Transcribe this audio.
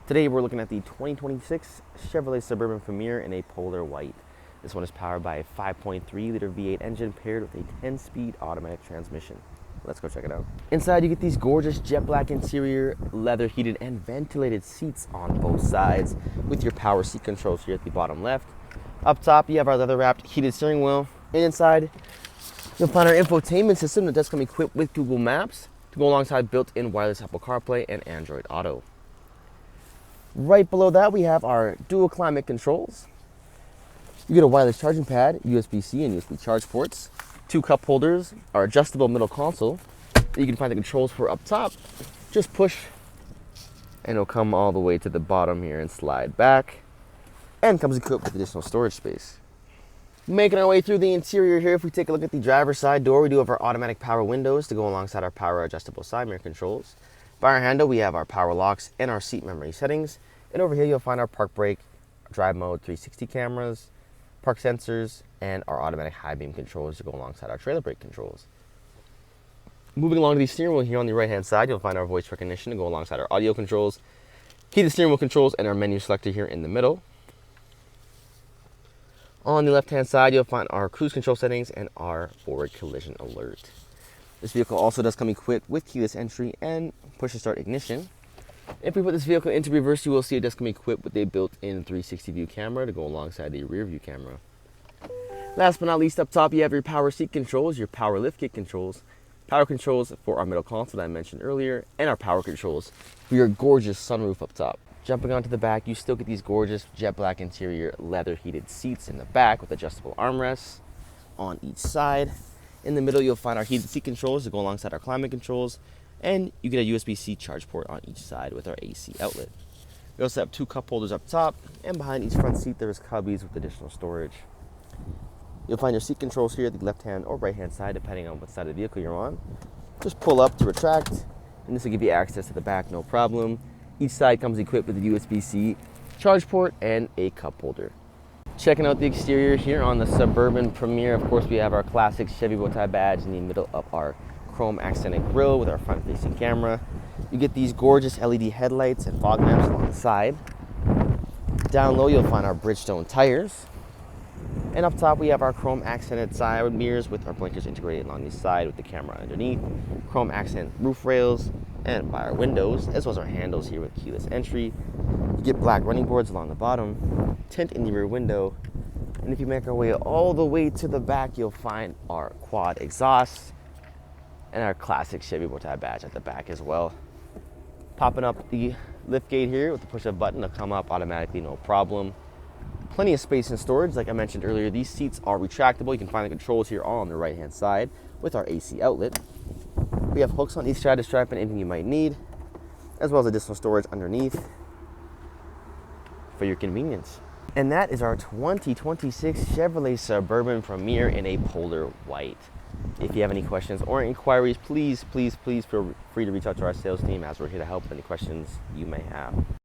Today we're looking at the 2026 Chevrolet Suburban Premier in a polar white. This one is powered by a 5.3 liter V8 engine paired with a 10-speed automatic transmission. Let's go check it out. Inside you get these gorgeous jet black interior, leather heated and ventilated seats on both sides with your power seat controls here at the bottom left. Up top you have our leather wrapped heated steering wheel, and inside you'll find our infotainment system that does come equipped with Google Maps to go alongside built-in wireless Apple CarPlay and Android Auto. Right below that, we have our dual climate controls. You get a wireless charging pad, USB-C and USB charge ports, 2 cup holders, our adjustable middle console that you can find the controls for up top. Just push and it'll come all the way to the bottom here and slide back, and comes equipped with additional storage space. Making our way through the interior here, if we take a look at the driver's side door, we do have our automatic power windows to go alongside our power adjustable side mirror controls. By our handle, we have our power locks and our seat memory settings. And over here, you'll find our park brake, drive mode, 360 cameras, park sensors, and our automatic high beam controls to go alongside our trailer brake controls. Moving along to the steering wheel here on the right-hand side, you'll find our voice recognition to go alongside our audio controls, heated steering wheel controls, and our menu selector here in the middle. On the left-hand side, you'll find our cruise control settings and our forward collision alert. This vehicle also does come equipped with keyless entry and push to start ignition. If we put this vehicle into reverse, you will see it does come equipped with a built-in 360 view camera to go alongside the rear view camera. Last but not least, up top you have your power seat controls, your power liftgate controls, power controls for our middle console that I mentioned earlier, and our power controls for your gorgeous sunroof up top. Jumping onto the back, you still get these gorgeous jet black interior leather heated seats in the back with adjustable armrests on each side. In the middle, you'll find our heated seat controls to go alongside our climate controls, and you get a USB-C charge port on each side with our AC outlet. We also have 2 cup holders up top, and behind each front seat there is cubbies with additional storage. You'll find your seat controls here at the left-hand or right-hand side, depending on what side of the vehicle you're on. Just pull up to retract, and this will give you access to the back, no problem. Each side comes equipped with a USB-C charge port and a cup holder. Checking out the exterior here on the Suburban Premier, of course we have our classic Chevy bow tie badge in the middle of our chrome accented grille with our front-facing camera. You get these gorgeous LED headlights and fog lamps along the side. Down low you'll find our Bridgestone tires. And up top we have our chrome accented side mirrors with our blinkers integrated along the side with the camera underneath, chrome accent roof rails, and by our windows, as well as our handles here with keyless entry. You get black running boards along the bottom, tint in the rear window, and if you make our way all the way to the back, you'll find our quad exhaust and our classic Chevy bow tie badge at the back as well. Popping up the lift gate here with the push-up button to come up automatically, no problem. Plenty of space and storage. Like I mentioned earlier, these seats are retractable. You can find the controls here all on the right-hand side with our AC outlet. We have hooks on each side to strap in anything you might need, as well as additional storage underneath for your convenience. And that is our 2026 Chevrolet Suburban Premier in a polar white. If you have any questions or inquiries, please feel free to reach out to our sales team, as we're here to help with any questions you may have.